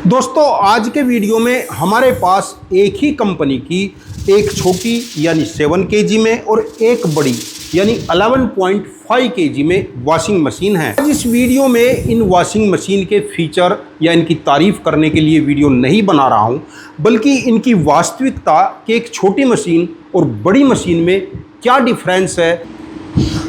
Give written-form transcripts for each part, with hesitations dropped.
दोस्तों आज के वीडियो में हमारे पास एक ही कंपनी की एक छोटी यानी 7 kg में और एक बड़ी यानी 11.5 kg में वॉशिंग मशीन है। आज इस वीडियो में इन वॉशिंग मशीन के फीचर या इनकी तारीफ करने के लिए वीडियो नहीं बना रहा हूं, बल्कि इनकी वास्तविकता कि एक छोटी मशीन और बड़ी मशीन में क्या डिफरेंस है।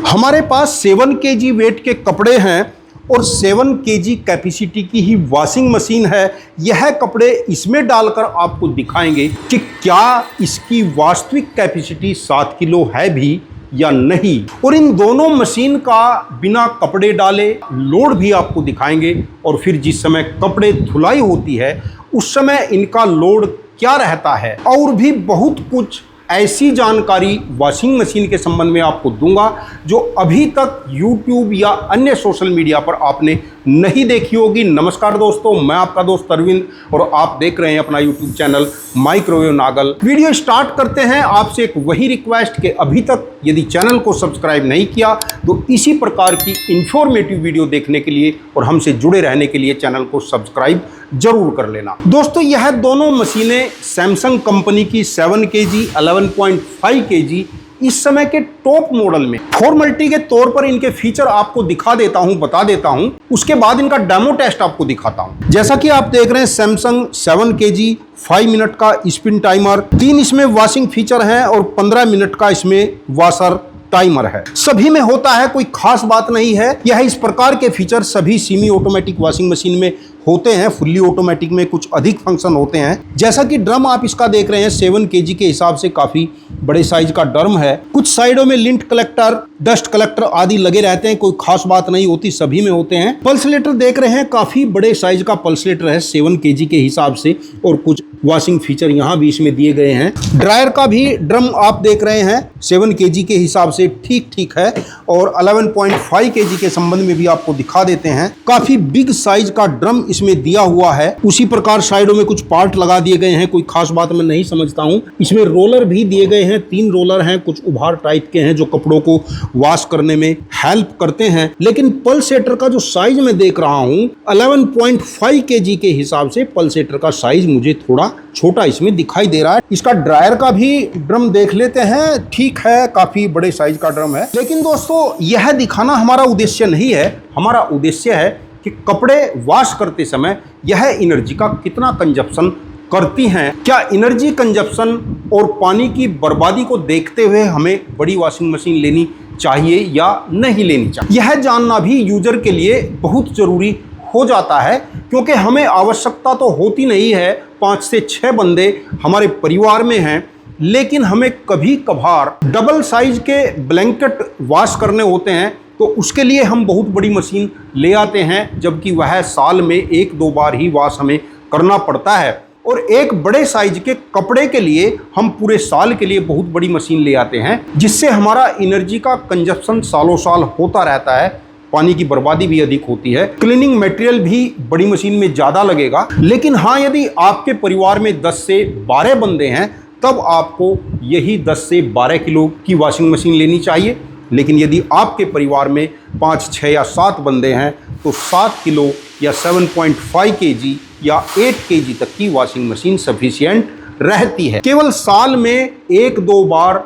हमारे पास 7 kg वेट के कपड़े हैं और 7 kg कैपेसिटी की ही वॉशिंग मशीन है। यह कपड़े इसमें डालकर आपको दिखाएंगे कि क्या इसकी वास्तविक कैपेसिटी 7 किलो है भी या नहीं, और इन दोनों मशीन का बिना कपड़े डाले लोड भी आपको दिखाएंगे। और फिर जिस समय कपड़े धुलाई होती है उस समय इनका लोड क्या रहता है, और भी बहुत कुछ ऐसी जानकारी वॉशिंग मशीन के संबंध में आपको दूंगा जो अभी तक YouTube या अन्य सोशल मीडिया पर आपने नहीं देखी होगी। नमस्कार दोस्तों, मैं आपका दोस्त अरविंद और आप देख रहे हैं अपना YouTube channel microwave Nagal. Video start करते हैं। आपसे एक वही रिक्वेस्ट कि अभी तक यदि चैनल को सब्सक्राइब नहीं किया तो इसी प्रकार की इंफॉर्मेटिव वीडियो देखने के लिए और हमसे जुड़े रहने के लिए चैनल को सब्सक्राइब जरूर कर लेना। दोस्तों यह दोनों मशीनें सैमसंग कंपनी की 7 kg 11.5 kg इस समय के टॉप मॉडल में। फॉर्मेलिटी के तौर पर इनके फीचर आपको दिखा देता हूं, बता देता हूं, उसके बाद इनका डेमो टेस्ट आपको दिखाता हूं। जैसा कि आप देख रहे हैं सैमसंग 7 kg 5 मिनट का स्पिन टाइमर, 3 इसमें वॉशिंग फीचर हैं और 15 मिनट का इसमें वॉशर टाइमर है। सभी में होता है, कोई खास बात नहीं है। यह इस प्रकार के फीचर सभी सेमी ऑटोमेटिक वॉशिंग मशीन में होते हैं। फुल्ली ऑटोमेटिक में कुछ अधिक फंक्शन होते हैं। जैसा कि ड्रम आप इसका देख रहे हैं 7 kg के हिसाब से काफी बड़े साइज का ड्रम है। कुछ साइडों में लिंट कलेक्टर, डस्ट कलेक्टर आदि लगे रहते हैं, कोई खास बात नहीं होती, सभी में होते हैं। पल्सलेटर देख रहे हैं, काफी बड़े साइज का पल्सलेटर है 7 kg के हिसाब से, और कुछ वॉशिंग फीचर यहाँ भी इसमें दिए गए हैं। ड्रायर का भी ड्रम आप देख रहे हैं 7 kg के हिसाब से ठीक है, और 11.5 kg के संबंध में भी आपको दिखा देते हैं। काफी बिग साइज का ड्रम इसमें दिया हुआ है। उसी प्रकार साइडों में कुछ पार्ट लगा दिए गए हैं, कोई खास बात मैं नहीं समझता हूं। इसमें रोलर भी दिए गए हैं, 3 रोलर हैं, कुछ उभार टाइप के हैं जो कपड़ों को वॉश करने में हेल्प करते हैं। लेकिन पल्सेटर का जो साइज मैं देख रहा हूं 11.5 kg के हिसाब से पल्सेटर का साइज मुझे थोड़ा छोटा इसमें दिखाई दे रहा है। इसका ड्रायर का भी ड्रम देख लेते हैं, ठीक है, काफी बड़े साइज का ड्रम है। लेकिन दोस्तों यह दिखाना हमारा उद्देश्य नहीं है। हमारा उद्देश्य है कि कपड़े वॉश करते समय यह एनर्जी का कितना कंजप्शन करती हैं। क्या एनर्जी कंजप्शन और पानी की बर्बादी को देखते हुए हमें बड़ी वॉशिंग मशीन लेनी चाहिए या नहीं लेनी चाहिए, यह जानना भी यूजर के लिए बहुत जरूरी हो जाता है। क्योंकि हमें आवश्यकता तो होती नहीं है, 5 से 6 बंदे हमारे परिवार में हैं, लेकिन हमें कभी कभार डबल साइज के ब्लैंकेट वॉश करने होते हैं, तो उसके लिए हम बहुत बड़ी मशीन ले आते हैं, जबकि वह साल में 1-2 बार ही वॉश हमें करना पड़ता है। और एक बड़े साइज के कपड़े के लिए हम पूरे साल के लिए बहुत बड़ी मशीन ले आते हैं, जिससे हमारा एनर्जी का कंजप्शन सालों साल होता रहता है, पानी की बर्बादी भी अधिक होती है, क्लीनिंग मटेरियल भी बड़ी मशीन में ज़्यादा लगेगा। लेकिन हाँ, यदि आपके परिवार में 10 से 12 बंदे हैं तब आपको यही 10 से 12 किलो की वॉशिंग मशीन लेनी चाहिए। लेकिन यदि आपके परिवार में 5, 6 या 7 बंदे हैं तो 7 किलो या 7.5 kg या 8 kg तक की वॉशिंग मशीन सफिशिएंट रहती है। केवल साल में 1-2 बार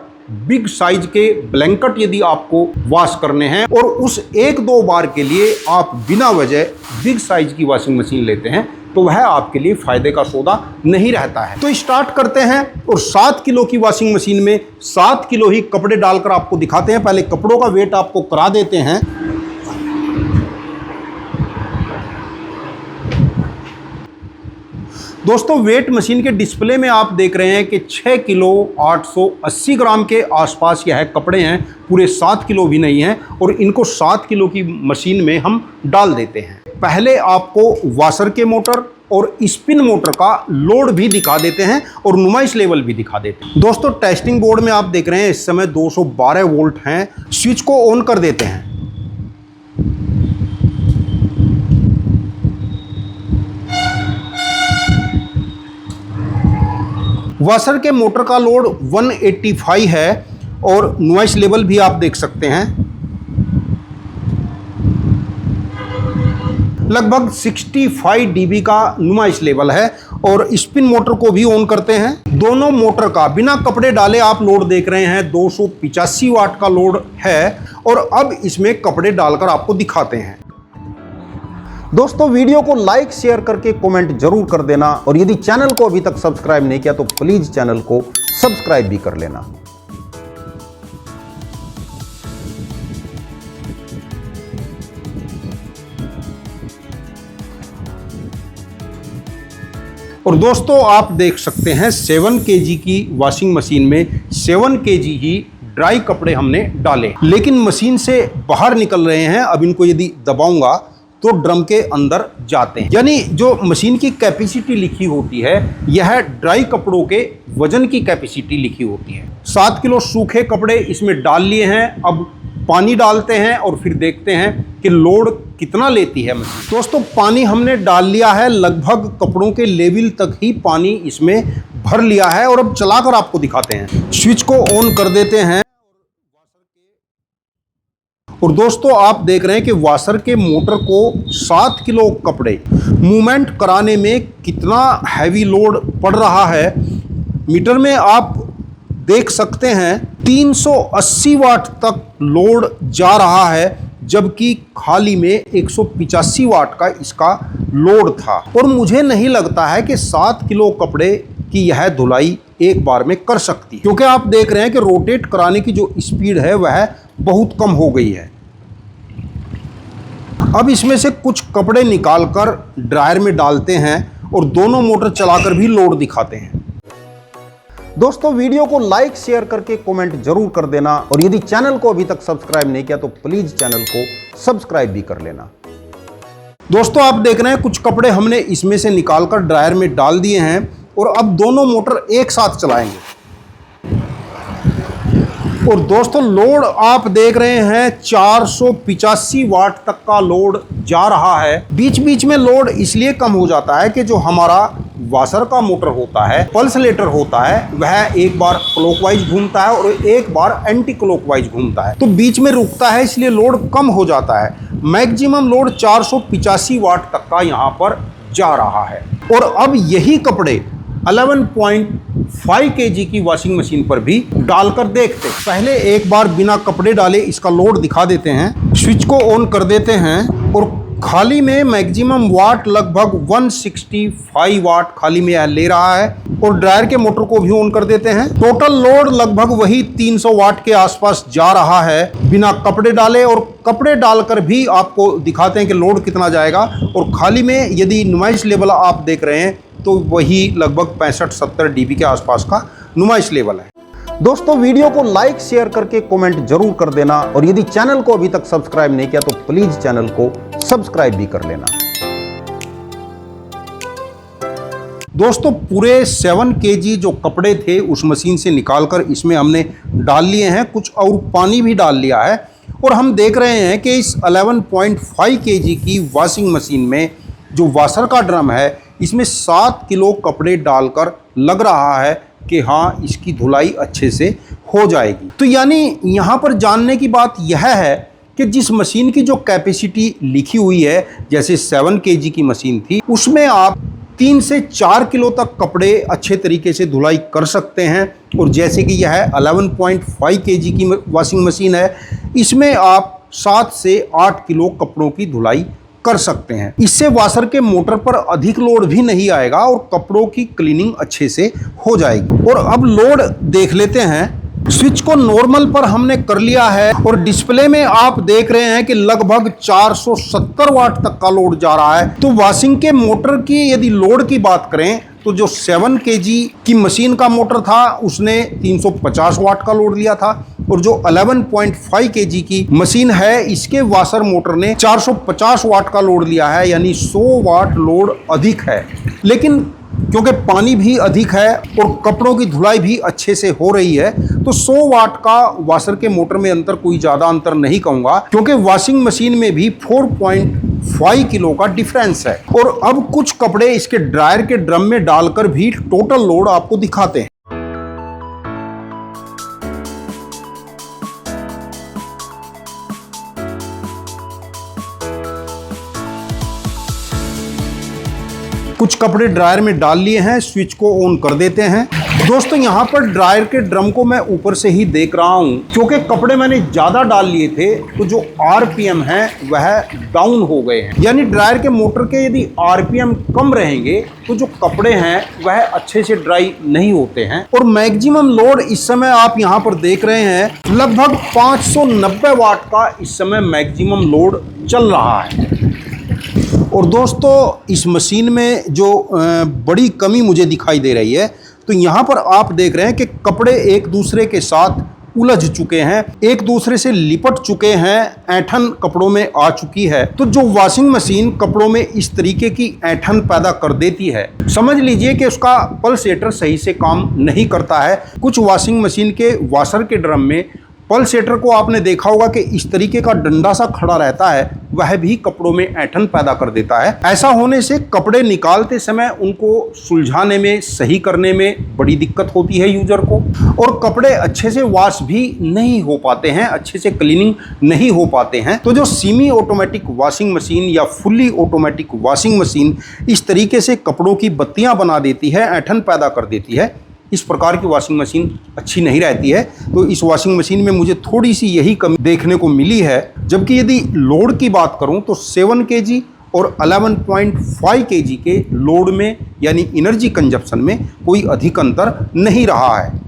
बिग साइज के ब्लैंकेट यदि आपको वॉश करने हैं और उस 1-2 बार के लिए आप बिना वजह बिग साइज की वॉशिंग मशीन लेते हैं, तो वह आपके लिए फायदे का सौदा नहीं रहता है। तो स्टार्ट करते हैं और 7 किलो की वॉशिंग मशीन में 7 किलो ही कपड़े डालकर आपको दिखाते हैं। पहले कपड़ों का वेट आपको करा देते हैं। दोस्तों वेट मशीन के डिस्प्ले में आप देख रहे हैं कि 6 किलो 880 ग्राम के आसपास यह कपड़े हैं, पूरे 7 किलो भी नहीं हैं, और इनको 7 किलो की मशीन में हम डाल देते हैं। पहले आपको वॉशर के मोटर और स्पिन मोटर का लोड भी दिखा देते हैं और नुमाइश लेवल भी दिखा देते हैं। दोस्तों टेस्टिंग बोर्ड में आप देख रहे हैं इस समय 212 वोल्ट हैं। स्विच को ऑन कर देते हैं। वॉशर के मोटर का लोड 185 है और नॉइस लेवल भी आप देख सकते हैं। लगभग 65 dB का नुमाइश लेवल है और स्पिन मोटर को भी ऑन करते हैं। दोनों मोटर का बिना कपड़े डाले आप लोड देख रहे हैं, 285 वाट का लोड है। और अब इसमें कपड़े डालकर आपको दिखाते हैं। दोस्तों वीडियो को लाइक शेयर करके कमेंट जरूर कर देना और यदि चैनल को अभी तक सब्सक्राइब नहीं किया तो प्लीज चैनल को सब्सक्राइब भी कर लेना। और दोस्तों आप देख सकते हैं 7 kg की वॉशिंग मशीन में 7 kg ही ड्राई कपड़े हमने डाले, लेकिन मशीन से बाहर निकल रहे हैं। अब इनको यदि दबाऊंगा तो ड्रम के अंदर जाते हैं। यानी जो मशीन की कैपेसिटी लिखी होती है यह ड्राई कपड़ों के वजन की कैपेसिटी लिखी होती है। 7 किलो सूखे कपड़े इसमें डाल लिए हैं। अब पानी डालते हैं और फिर देखते हैं कि लोड कितना लेती है मशीन। दोस्तों पानी हमने डाल लिया है, लगभग कपड़ों के लेवल तक ही पानी इसमें भर लिया है। और अब चलाकर आपको दिखाते हैं। स्विच को ऑन कर देते हैं और दोस्तों आप देख रहे हैं कि वॉशर के मोटर को 7 किलो कपड़े मूवमेंट कराने में कितना हैवी लोड पड़ रहा है। मीटर में आप देख सकते हैं 380 वाट तक लोड जा रहा है, जबकि खाली में 185 वाट का इसका लोड था। और मुझे नहीं लगता है कि 7 किलो कपड़े की यह धुलाई एक बार में कर सकती, क्योंकि आप देख रहे हैं कि रोटेट कराने की जो स्पीड है वह बहुत कम हो गई है। अब इसमें से कुछ कपड़े निकालकर ड्रायर में डालते हैं और दोनों मोटर चलाकर भी लोड दिखाते हैं। दोस्तों वीडियो को लाइक शेयर करके कमेंट जरूर कर देना और यदि चैनल को अभी तक सब्सक्राइब नहीं किया तो प्लीज चैनल को सब्सक्राइब भी कर लेना। दोस्तों आप देख रहे हैं कुछ कपड़े हमने इसमें से निकालकर ड्रायर में डाल दिए हैं और अब दोनों मोटर एक साथ चलाएंगे। और दोस्तों लोड आप देख रहे हैं 485 वाट तक का लोड जा रहा है। बीच बीच में लोड इसलिए कम हो जाता है कि जो हमारा वॉशर का मोटर होता है, पल्सलेटर होता है, वह एक बार क्लॉकवाइज घूमता है और एक बार एंटी क्लॉकवाइज घूमता है, तो बीच में रुकता है, इसलिए लोड कम हो जाता है। मैक्सिमम लोड 485 वाट तक का यहाँ पर जा रहा है। और अब यही कपड़े 11.5 kg की वॉशिंग मशीन पर भी डालकर देखते हैं। पहले एक बार बिना कपड़े डाले इसका लोड दिखा देते हैं। स्विच को ऑन कर देते हैं और खाली में मैक्सिमम वाट लगभग 165 वाट खाली में ले रहा है। और ड्रायर के मोटर को भी ऑन कर देते हैं। टोटल लोड लगभग वही 300 वाट के आसपास जा रहा है बिना कपड़े डाले। और कपड़े डालकर भी आपको दिखाते हैं कि लोड कितना जाएगा। और खाली में यदि नुमाइश लेवल आप देख रहे हैं तो वही लगभग 65-70 dB के आसपास का नुमाइश लेवल है। दोस्तों वीडियो को लाइक शेयर करके कमेंट जरूर कर देना और यदि चैनल को अभी तक सब्सक्राइब नहीं किया तो प्लीज चैनल को सब्सक्राइब भी कर लेना। दोस्तों पूरे 7 kg जो कपड़े थे उस मशीन से निकालकर इसमें हमने डाल लिए हैं, कुछ और पानी भी डाल लिया है। और हम देख रहे हैं कि इस 11.5 kg की वॉशिंग मशीन में जो वॉशर का ड्रम है इसमें 7 किलो कपड़े डालकर लग रहा है कि हाँ इसकी धुलाई अच्छे से हो जाएगी। तो यानी यहाँ पर जानने की बात यह है कि जिस मशीन की जो कैपेसिटी लिखी हुई है, जैसे 7 kg की मशीन थी, उसमें आप 3 से 4 किलो तक कपड़े अच्छे तरीके से धुलाई कर सकते हैं। और जैसे कि यह 11.5 kg की वॉशिंग मशीन है, इसमें आप 7 से 8 किलो कपड़ों की धुलाई कर सकते हैं। इससे वॉशर के मोटर पर अधिक लोड भी नहीं आएगा और कपड़ों की क्लीनिंग अच्छे से हो जाएगी। और अब लोड देख लेते हैं। स्विच को नॉर्मल पर हमने कर लिया है और डिस्प्ले में आप देख रहे हैं कि लगभग 470 वाट तक का लोड जा रहा है। तो वॉशिंग के मोटर की यदि लोड की बात करें तो जो 7 kg की मशीन का मोटर था उसने 350 वाट का लोड लिया था और जो 11.5 kg की मशीन है इसके वॉशर मोटर ने 450 वाट का लोड लिया है, यानी 100 वाट लोड अधिक है। लेकिन क्योंकि पानी भी अधिक है और कपड़ों की धुलाई भी अच्छे से हो रही है तो 100 वाट का वॉशर के मोटर में अंतर कोई ज़्यादा अंतर नहीं कहूँगा, क्योंकि वॉशिंग मशीन में भी 4.5 किलो का डिफरेंस है। और अब कुछ कपड़े इसके ड्रायर के ड्रम में डालकर भी टोटल लोड आपको दिखाते हैं। कुछ कपड़े ड्रायर में डाल लिए हैं, स्विच को ऑन कर देते हैं। दोस्तों यहाँ पर ड्रायर के ड्रम को मैं ऊपर से ही देख रहा हूँ, क्योंकि कपड़े मैंने ज़्यादा डाल लिए थे तो जो आरपीएम है वह डाउन हो गए हैं। यानी ड्रायर के मोटर के यदि आरपीएम कम रहेंगे तो जो कपड़े हैं वह अच्छे से ड्राई नहीं होते हैं। और मैक्सिमम लोड इस समय आप यहाँ पर देख रहे हैं लगभग 590 वाट का इस समय मैक्सिमम लोड चल रहा है। और दोस्तों इस मशीन में जो बड़ी कमी मुझे दिखाई दे रही है, तो यहाँ पर आप देख रहे हैं कि कपड़े एक दूसरे के साथ उलझ चुके हैं, एक दूसरे से लिपट चुके हैं, ऐंठन कपड़ों में आ चुकी है। तो जो वॉशिंग मशीन कपड़ों में इस तरीके की ऐंठन पैदा कर देती है, समझ लीजिए कि उसका पल्सेटर सही से काम नहीं करता है। कुछ वॉशिंग मशीन के वॉशर के ड्रम में पल्सेटर को आपने देखा होगा कि इस तरीके का डंडा सा खड़ा रहता है, वह भी कपड़ों में ऐंठन पैदा कर देता है। ऐसा होने से कपड़े निकालते समय उनको सुलझाने में, सही करने में बड़ी दिक्कत होती है यूजर को, और कपड़े अच्छे से वॉश भी नहीं हो पाते हैं, अच्छे से क्लीनिंग नहीं हो पाते हैं। तो जो सेमी ऑटोमेटिक वॉशिंग मशीन या फुल्ली ऑटोमेटिक वॉशिंग मशीन इस तरीके से कपड़ों की बत्तियां बना देती है, ऐंठन पैदा कर देती है, इस प्रकार की वॉशिंग मशीन अच्छी नहीं रहती है। तो इस वॉशिंग मशीन में मुझे थोड़ी सी यही कमी देखने को मिली है। जबकि यदि लोड की बात करूं तो 7 kg और 11.5 kg के लोड में यानी एनर्जी कंजप्शन में कोई अधिक अंतर नहीं रहा है,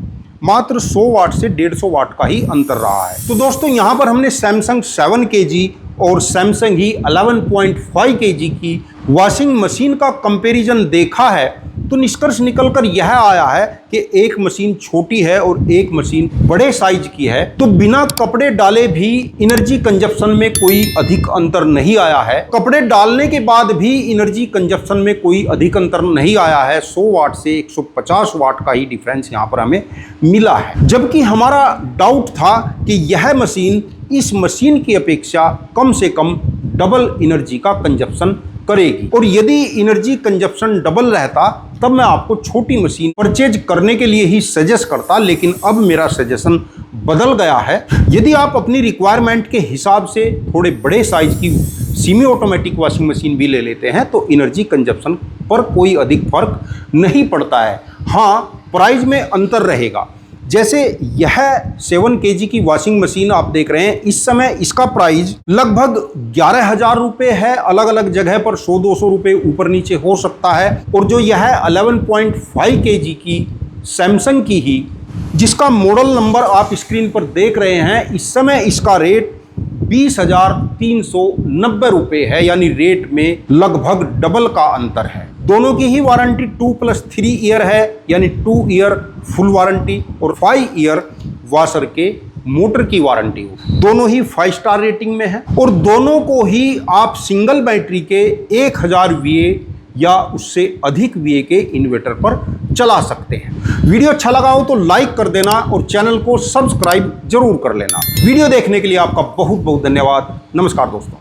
मात्र 100 वाट से 150 वाट का ही अंतर रहा है। तो दोस्तों यहाँ पर हमने सैमसंग 7 kg और सैमसंग ही 11.5 kg की वॉशिंग मशीन का कंपैरिजन देखा है, तो निष्कर्ष निकलकर यह आया है कि एक मशीन छोटी है और एक मशीन बड़े साइज की है। तो बिना कपड़े डाले भी एनर्जी कंजप्शन में कोई अधिक अंतर नहीं आया है, कपड़े डालने के बाद भी एनर्जी कंजप्शन में कोई अधिक अंतर नहीं आया है। 100 वाट से 150 वाट का ही डिफरेंस यहाँ पर हमें मिला है। जबकि हमारा डाउट था कि यह मशीन इस मशीन की अपेक्षा कम से कम डबल एनर्जी का कंजप्शन करेगी, और यदि एनर्जी कंजप्शन डबल रहता तब मैं आपको छोटी मशीन परचेज करने के लिए ही सजेस्ट करता। लेकिन अब मेरा सजेशन बदल गया है। यदि आप अपनी रिक्वायरमेंट के हिसाब से थोड़े बड़े साइज की सेमी ऑटोमेटिक वॉशिंग मशीन भी ले लेते हैं तो एनर्जी कंजप्शन पर कोई अधिक फर्क नहीं पड़ता है। हाँ, प्राइस में अंतर रहेगा। जैसे यह 7 kg की वॉशिंग मशीन आप देख रहे हैं, इस समय इसका प्राइस लगभग 11,000 रुपये है। अलग अलग जगह पर 100-200 रुपये ऊपर नीचे हो सकता है। और जो यह 11.5 kg की सैमसंग की ही, जिसका मॉडल नंबर आप स्क्रीन पर देख रहे हैं, इस समय इसका रेट 20,390 रुपये है। यानी रेट में लगभग डबल का अंतर है। दोनों की ही वारंटी 2+3 ईयर है, यानी 2 ईयर फुल वारंटी और 5 ईयर वॉशर के मोटर की वारंटी हो। दोनों ही 5 स्टार रेटिंग में है, और दोनों को ही आप सिंगल बैटरी के 1000 VA या उससे अधिक VA के इन्वर्टर पर चला सकते हैं। वीडियो अच्छा लगा हो तो लाइक कर देना और चैनल को सब्सक्राइब जरूर कर लेना। वीडियो देखने के लिए आपका बहुत बहुत धन्यवाद। नमस्कार दोस्तों।